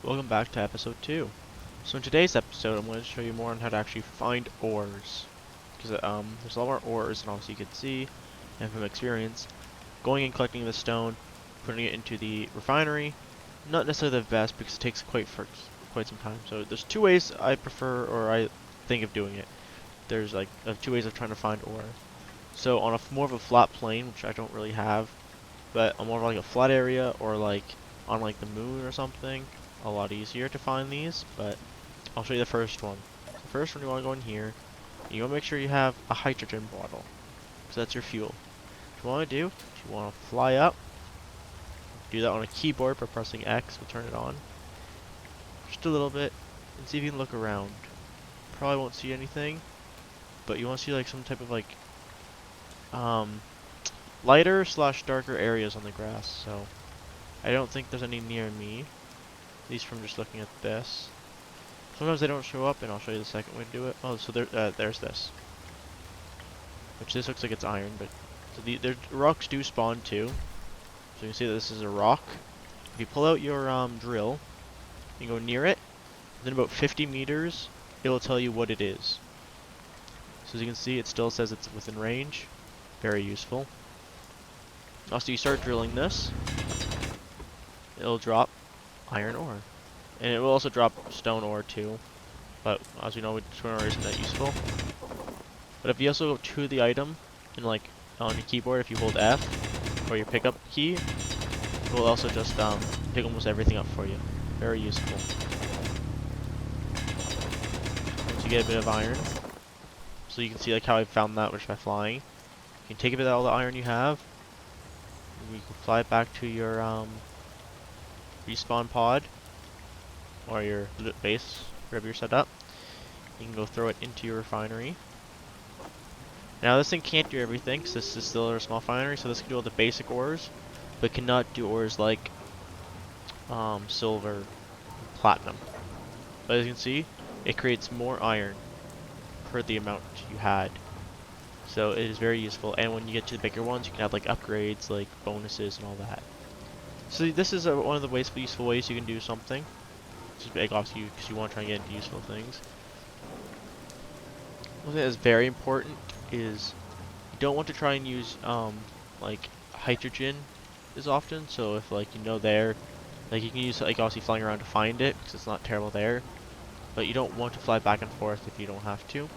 Welcome back to episode 2. So in today's episode, I'm going to show you more on how to actually find ores. Because there's a lot more ores than obviously you can see, and from experience, going and collecting the stone, putting it into the refinery, not necessarily the best because it takes quite some time. So there's two ways I prefer, or I think of doing it. There's like two ways of trying to find ore. So on more of a flat plane, which I don't really have, but on more of like a flat area, or like on like the moon or something, a lot easier to find these, but I'll show you the first one. The first one, you want to go in here, you want to make sure you have a hydrogen bottle, because that's your fuel. What you want to do, you want to fly up, do that on a keyboard by pressing X, will turn it on, just a little bit, and see if you can look around. Probably won't see anything, but you want to see like some type of like, lighter slash darker areas on the grass, so I don't think there's any near me, at least from just looking at this. Sometimes they don't show up, and I'll show you the second way to do it. Oh, so there's this. Which this looks like it's iron, but so the rocks do spawn too. So you can see that this is a rock. If you pull out your drill, you go near it, within about 50 meters, it will tell you what it is. So as you can see, it still says it's within range. Very useful. Also, you start drilling this, it'll drop iron ore. And it will also drop stone ore too, but as we know, stone ore isn't that useful. But if you also go to the item, and like on your keyboard, if you hold F, or your pickup key, it will also just pick almost everything up for you. Very useful. Once you get a bit of iron, so you can see like how I found that just by flying. You can take a bit of all the iron you have, and you can fly it back to your respawn pod, or your base, wherever you're set up. You can go throw it into your refinery. Now this thing can't do everything, because this is still a small refinery, so this can do all the basic ores, but cannot do ores like silver, platinum. But as you can see, it creates more iron per the amount you had. So it is very useful, and when you get to the bigger ones, you can have like upgrades, like bonuses and all that. So this is one of the useful ways you can do something. Just big off you because you want to try and get into useful things. One thing that's very important is you don't want to try and use like hydrogen as often. So if like there, like you can use like obviously flying around to find it because it's not terrible there, but you don't want to fly back and forth if you don't have to.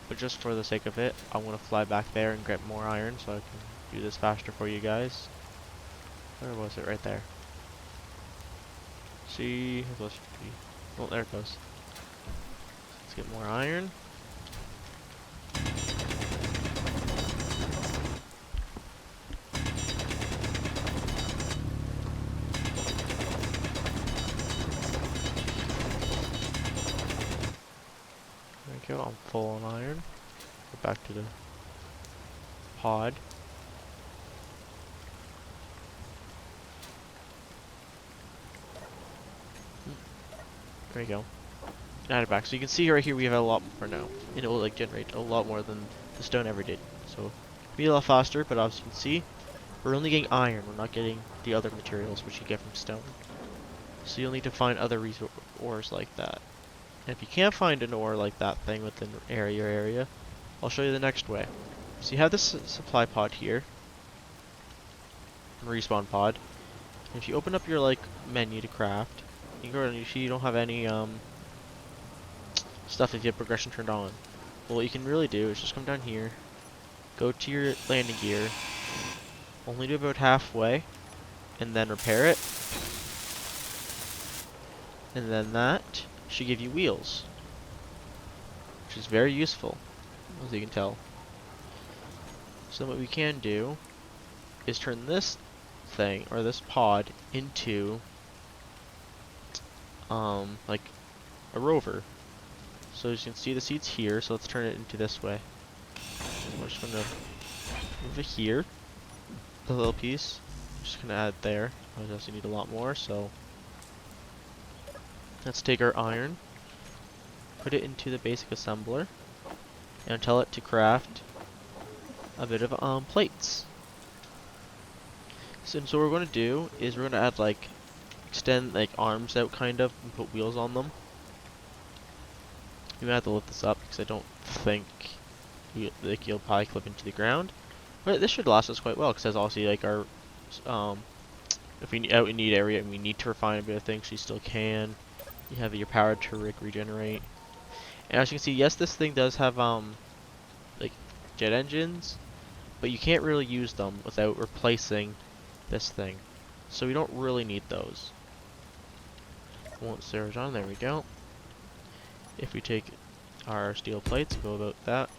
But just for the sake of it, I want to fly back there and get more iron so I can do this faster for you guys. Where was it? Right there. See, oh, there it goes. Let's get more iron. There we go, I'm full on iron. Go back to the pod. There we go. Add it back. So you can see right here we have a lot more now. And it will like generate a lot more than the stone ever did. So it'll be a lot faster, but as you can see, we're only getting iron, we're not getting the other materials which you get from stone. So you'll need to find other ores like that. And if you can't find an ore like that thing within your area, I'll show you the next way. So you have this supply pod here, respawn pod. And if you open up your like menu to craft, you go and you see you don't have any stuff if you have progression turned on. Well, what you can really do is just come down here, go to your landing gear, only do about halfway, and then repair it. And then that should give you wheels, which is very useful, as you can tell. So what we can do is turn this thing, or this pod, into like a rover. So as you can see, the seat's here, so let's turn it into this way. We're just gonna move it here, the little piece. Just gonna add it there. I also need a lot more, so let's take our iron, put it into the basic assembler, and tell it to craft a bit of plates. So what we're going to do is we're going to add like extend like arms out kind of and put wheels on them. You might have to lift this up because I don't think you'll probably clip into the ground. But this should last us quite well because that's obviously like our if we out in need area and we need to refine a bit of things, you still can. You have your power to regenerate. And as you can see, yes, this thing does have like jet engines, but you can't really use them without replacing this thing. So we don't really need those. Won't surge on, there we go. If we take our steel plates, go about that.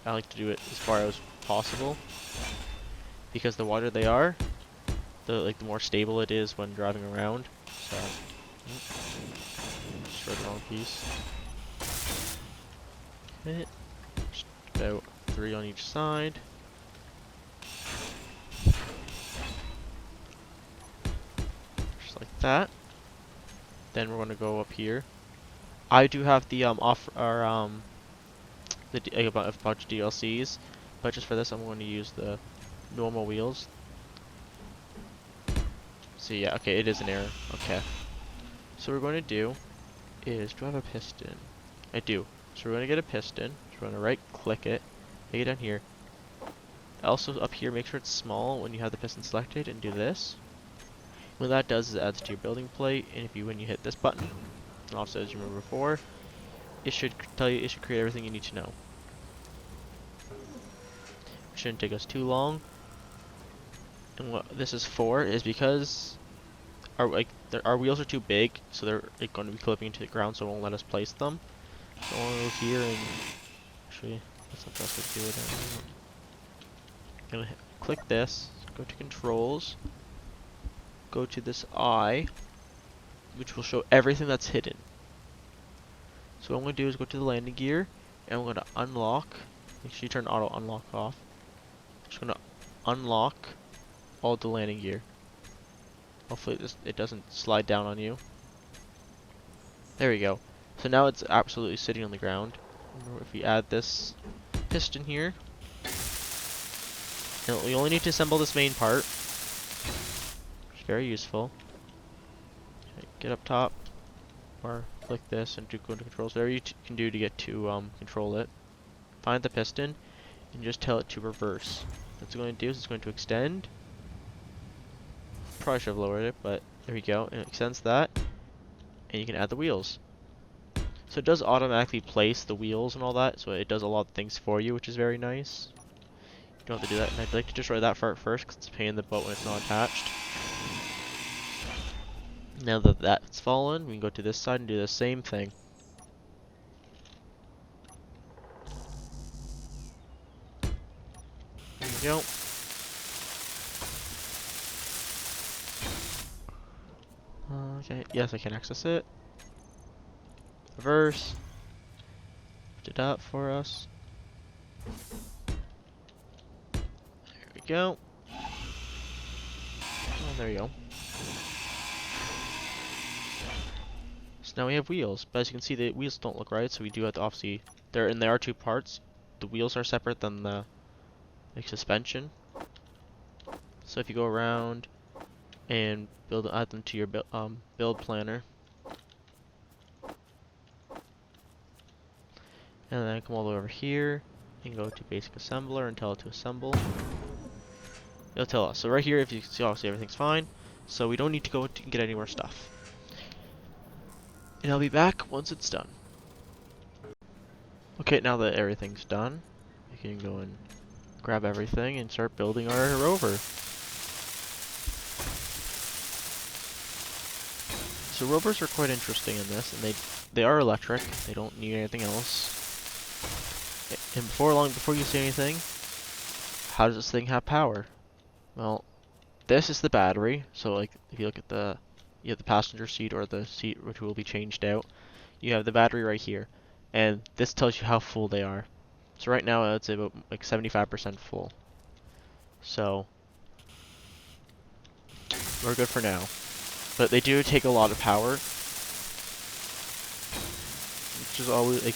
I like to do it as far as possible because the wider they are, the more stable it is when driving around. So, destroyed the wrong piece. Okay, just about 3 on each side. Just like that. Then we're going to go up here. I do have the a bunch of DLCs, but just for this, I'm going to use the normal wheels. So yeah, okay, it is an error. Okay. So what we're going to do is, do I have a piston? I do. So we're going to get a piston. So we're going to right click it, take it down here. Also up here, make sure it's small when you have the piston selected, and do this. What that does is it adds to your building plate, and when you hit this button, and also as you remember before, it should create everything you need to know. It shouldn't take us too long. And what this is for is because our wheels are too big, so they're going to be clipping into the ground, so it won't let us place them. So I want to go here and actually, that's not the best way to do it. I'm gonna click this, go to controls, go to this eye, which will show everything that's hidden. So what I'm going to do is go to the landing gear, and I'm going to unlock. Make sure you turn auto unlock off. I'm just going to unlock all the landing gear. Hopefully it doesn't slide down on you. There we go. So now it's absolutely sitting on the ground. If we add this piston here, and we only need to assemble this main part, which is very useful. Okay, get up top, or click this and go into controls. Whatever you can do to get to control it. Find the piston and just tell it to reverse. What it's going to do is it's going to extend. Probably should have lowered it, but there we go. And it extends that, and you can add the wheels. So it does automatically place the wheels and all that, so it does a lot of things for you, which is very nice. You don't have to do that, and I'd like to destroy that part first, because it's a pain in the butt when it's not attached. Now that that's fallen, we can go to this side and do the same thing. There we go. Okay, yes, I can access it. Reverse. Lift it up for us. There we go. Oh, there we go. So now we have wheels, but as you can see, the wheels don't look right, so we do have to obviously, there are two parts. The wheels are separate than the suspension. So if you go around and add them to your build planner, and then come all the way over here and go to basic assembler and tell it to assemble. It'll tell us. So right here, if you can see, obviously everything's fine. So we don't need to go and get any more stuff. And I'll be back once it's done. Okay, now that everything's done, we can go and grab everything and start building our rover. So rovers are quite interesting in this, and they are electric. They don't need anything else. And before you say anything, how does this thing have power? Well, this is the battery. So like, if you look at you have the passenger seat or the seat which will be changed out. You have the battery right here, and this tells you how full they are. So right now it's about like 75% full. So we're good for now. But they do take a lot of power, which is always like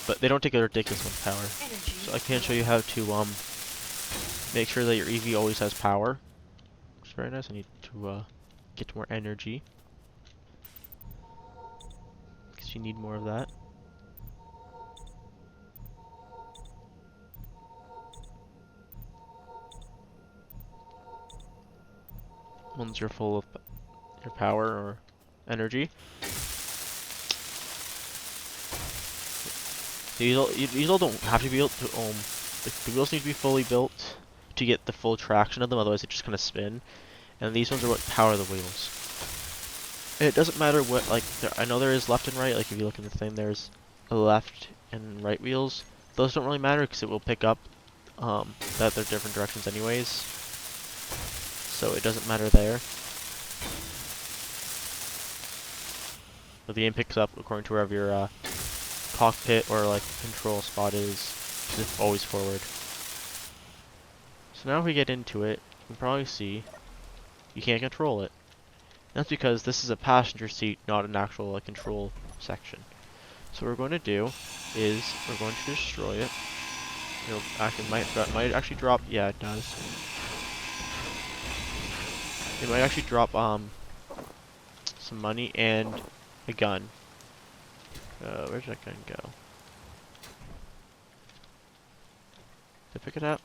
but they don't take a ridiculous amount of power. So I can show you how to make sure that your EV always has power. Which is very nice. I need to get more energy, because you need more of that. Once you're full of your power or energy. These all don't have to be built to, the wheels need to be fully built to get the full traction of them, otherwise they just kind of spin. And these ones are what power the wheels. And it doesn't matter what, like, I know there is left and right, like if you look at the thing, there's a left and right wheels. Those don't really matter because it will pick up that they're different directions anyways. So it doesn't matter there. But the game picks up according to wherever your cockpit or like control spot is. It's always forward. So now if we get into it, you can probably see you can't control it. That's because this is a passenger seat, not an actual like control section. So what we're going to do is we're going to destroy it. It'll actually might actually drop. Yeah, it does. It might actually drop some money and a gun. Where'd that gun go? Did I pick it up?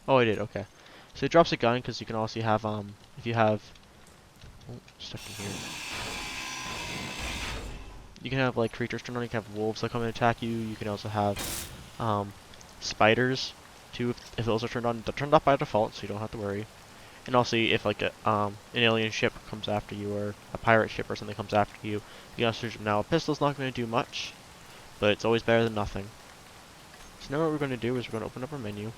Oh, I did. Okay. So it drops a gun because you can also have if you have stuck in here. You can have like creatures turn on. You can have wolves that come and attack you. You can also have spiders too if those are turned on. They're turned off by default, so you don't have to worry. And also, if like an alien ship comes after you, or a pirate ship or something comes after you, you can also shoot them. Now, a pistol's not going to do much, but it's always better than nothing. So now what we're going to do is we're going to open up our menu,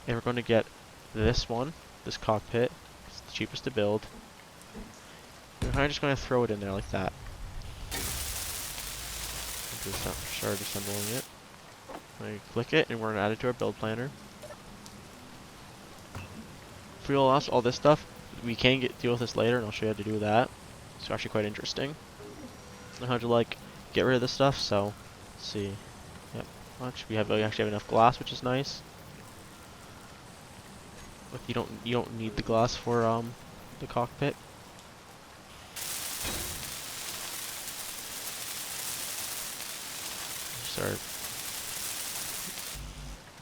and we're going to get this one, this cockpit. It's the cheapest to build. We're kind of just going to throw it in there like that. Just start assembling it. We click it, and we're going to add it to our build planner. If we lost all this stuff, we can deal with this later, and I'll show you how to do that. It's actually quite interesting. Know how to like get rid of this stuff. So let's see. Yep. We actually have enough glass, which is nice. But you don't need the glass for the cockpit. Start.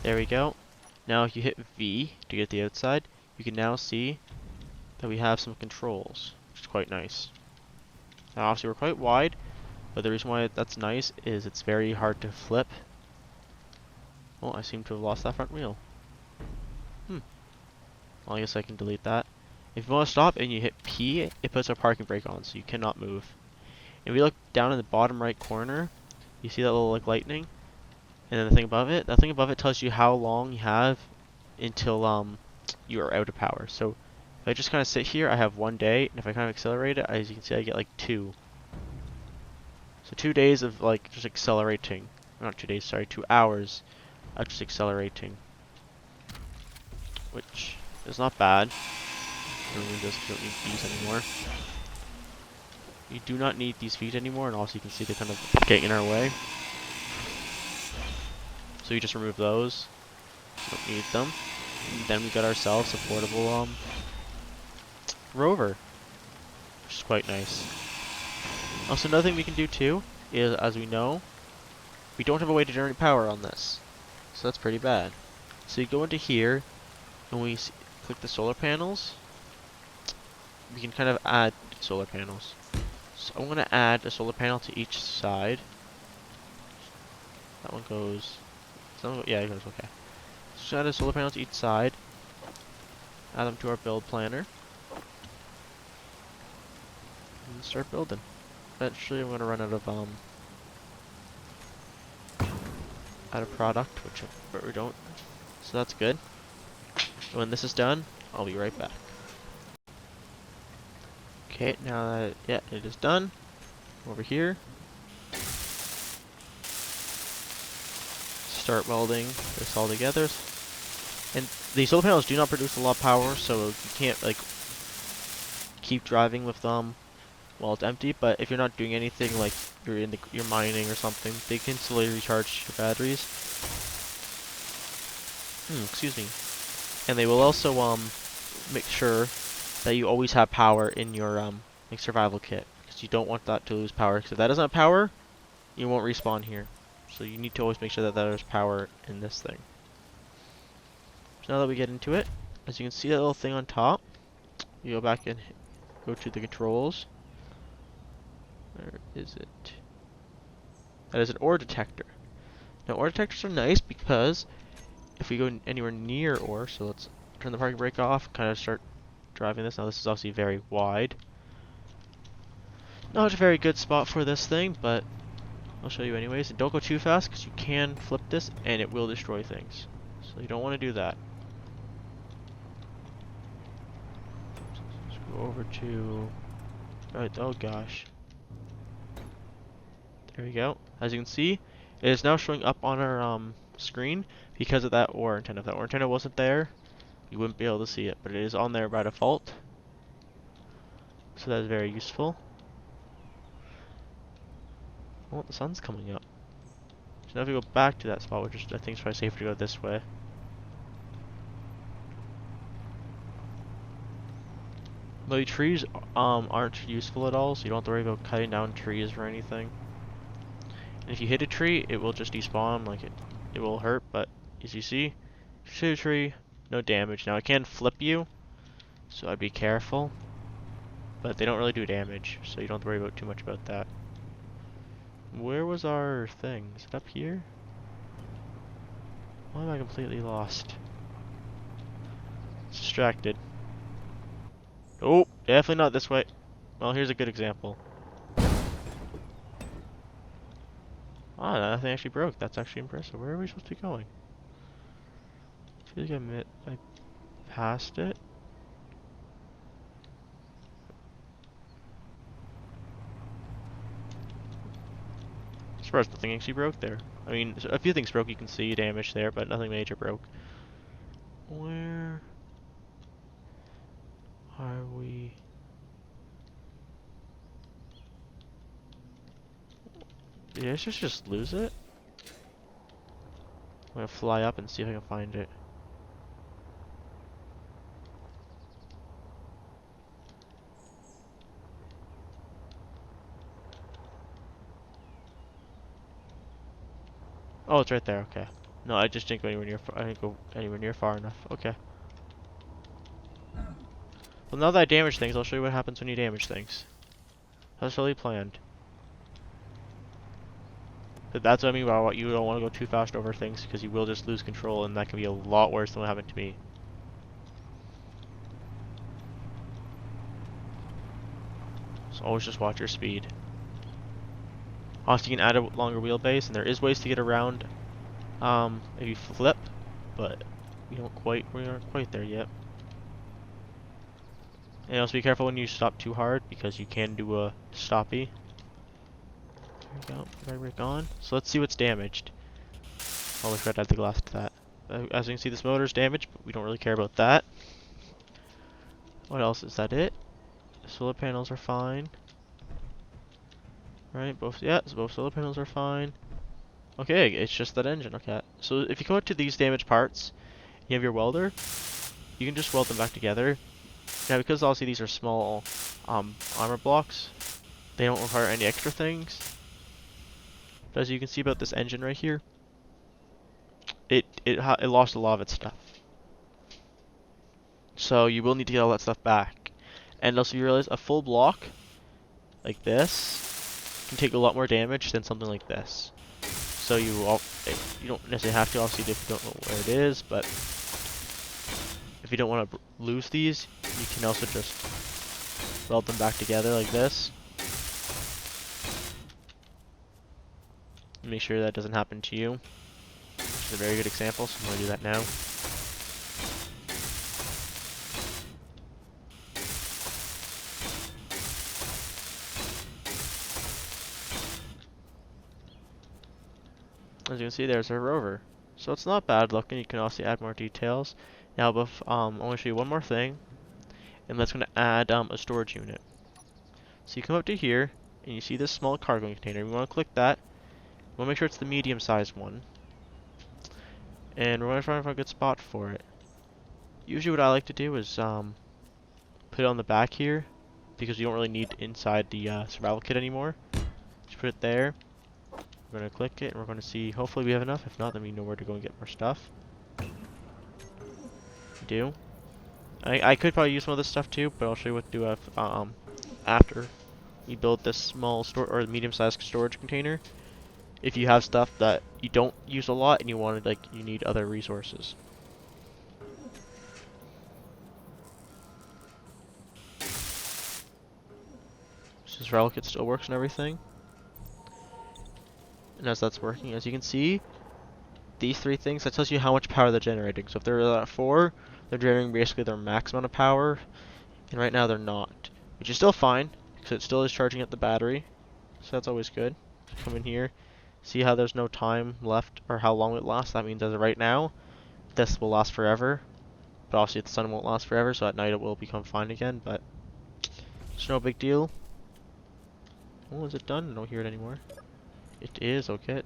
There we go. Now if you hit V to get the outside, you can now see that we have some controls, which is quite nice. Now obviously we're quite wide, but the reason why that's nice is it's very hard to flip. Oh, I seem to have lost that front wheel. Well, I guess I can delete that. If you want to stop and you hit P, it puts our parking brake on, so you cannot move. If we look down in the bottom right corner, you see that little like lightning? And then the thing above it? That thing above it tells you how long you have until you are out of power. So if I just kind of sit here, I have 1 day, and if I kind of accelerate it, as you can see, I get like 2. So 2 days of like just accelerating. Not 2 days, sorry, 2 hours of just accelerating. Which is not bad. You don't need these anymore. You do not need these feet anymore, and also you can see they're kind of getting in our way. So you just remove those. Don't need them. And then we got ourselves a portable rover, which is quite nice. Also, another thing we can do too is, as we know, we don't have a way to generate power on this, so that's pretty bad. So you go into here, and we click the solar panels. We can kind of add solar panels. So I'm going to add a solar panel to each side. That one goes. Yeah, it goes okay. So add a solar panel to each side. Add them to our build planner. And start building. Eventually I'm going to run out of product, but we don't. So that's good. When this is done, I'll be right back. Okay, now that it is done. Over here. Start welding this all together. And the solar panels do not produce a lot of power, so you can't like keep driving with them while it's empty. But if you're not doing anything, like you're mining or something, they can slowly recharge your batteries. Excuse me. And they will also make sure that you always have power in your like survival kit, because you don't want that to lose power. Because if that doesn't have power, you won't respawn here. So you need to always make sure that there's power in this thing. So now that we get into it, as you can see that little thing on top, you go back and go to the controls. Where is it? That is an ore detector. Now ore detectors are nice because if we go anywhere near ore, so let's turn the parking brake off, kind of start driving this. Now this is obviously very wide. Not a very good spot for this thing, but I'll show you anyways. And don't go too fast because you can flip this and it will destroy things. So you don't want to do that. Let's go over to... Right, oh gosh. There we go. As you can see, it is now showing up on our screen because of that ore antenna. If that ore antenna wasn't there, you wouldn't be able to see it, but it is on there by default. So that is very useful. Oh, the sun's coming up. So now if we go back to that spot, which is, I think it's probably safer to go this way. The trees aren't useful at all, so you don't have to worry about cutting down trees or anything. And if you hit a tree, it will just despawn, like it will hurt, but as you see, shoot a tree, no damage. Now it can flip you, so I'd be careful. But they don't really do damage, so you don't have to worry about too much about that. Where was our thing? Is it up here? Why am I completely lost? Distracted. Oh, definitely not this way. Well, here's a good example. Ah, nothing actually broke. That's actually impressive. Where are we supposed to be going? I feel like I passed it. Surprised nothing actually broke there. I mean, a few things broke. You can see damage there, but nothing major broke. Where are we? Did I just lose it? I'm gonna fly up and see if I can find it. Oh, it's right there. Okay. No, I just didn't go anywhere near. I didn't go anywhere near far enough. Okay. Well, now that I damage things, I'll show you what happens when you damage things. That's totally planned. But that's what I mean by what you don't want to go too fast over things, because you will just lose control, and that can be a lot worse than what happened to me. So always just watch your speed. Also, you can add a longer wheelbase, and there is ways to get around if you flip, but we aren't quite there yet. And also be careful when you stop too hard, because you can do a stoppie. There we go, right on. So let's see what's damaged. Oh, we forgot to add the glass to that. As you can see, this motor is damaged, but we don't really care about that. What else? Is that it? The solar panels are fine. Right, both solar panels are fine. Okay, it's just that engine, okay. So if you go to these damaged parts, you have your welder, you can just weld them back together. Now because obviously these are small armor blocks, they don't require any extra things. But as you can see about this engine right here, it lost a lot of its stuff. So you will need to get all that stuff back. And also you realize a full block like this can take a lot more damage than something like this. So you don't necessarily have to, obviously, if you don't know where it is, but if you don't want to lose these, you can also just weld them back together like this. Make sure that doesn't happen to you. Which is a very good example, so I'm going to do that now. As you can see, there's our rover. So it's not bad looking. You can also add more details. Now, I want to show you one more thing, and that's going to add a storage unit. So you come up to here, and you see this small cargo container. We want to click that. We want to make sure it's the medium-sized one, and we're going to try to find a good spot for it. Usually, what I like to do is put it on the back here because you don't really need inside the survival kit anymore. Just put it there. We're going to click it and we're going to see, hopefully we have enough. If not, then we know where to go and get more stuff. We do. I could probably use some of this stuff too, but I'll show you what to do after you build this small store or medium-sized storage container. If you have stuff that you don't use a lot and you wanted, like, you need other resources. This relic kit still works and everything. And as that's working, as you can see, these three things, that tells you how much power they're generating. So if they're at 4, they're generating basically their max amount of power, and right now they're not. Which is still fine, because it still is charging at the battery, so that's always good. Come in here, see how there's no time left, or how long it lasts. That means as of right now, this will last forever, but obviously the sun won't last forever, so at night it will become fine again, but it's no big deal. Oh, is it done? I don't hear it anymore. It is, okay.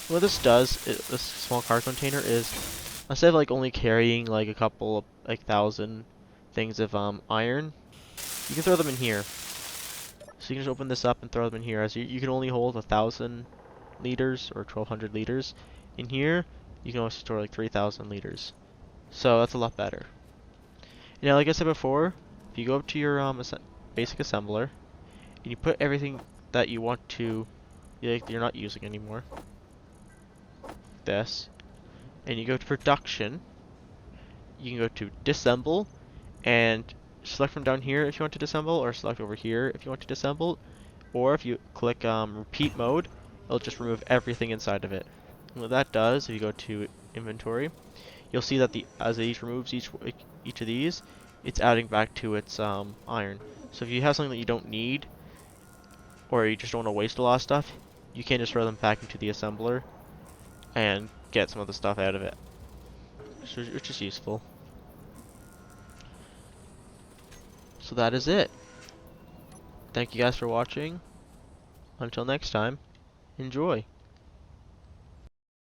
What this does, this small car container is, instead of like only carrying like a couple of, like 1,000 things of iron, you can throw them in here. So you can just open this up and throw them in here. As you can only hold 1,000 liters or 1,200 liters. In here, you can only store like 3,000 liters. So that's a lot better. Now, like I said before, if you go up to your basic assembler, and you put everything that you want to, you're not using anymore, this, and you go to production, you can go to disassemble, and select from down here if you want to disassemble, or select over here if you want to disassemble, or if you click repeat mode, it'll just remove everything inside of it. And what that does, if you go to inventory, you'll see that as it removes each of these, it's adding back to its iron. So if you have something that you don't need, or you just don't want to waste a lot of stuff, you can just throw them back into the assembler and get some of the stuff out of it, which is useful. So that is it. Thank you guys for watching. Until next time, enjoy.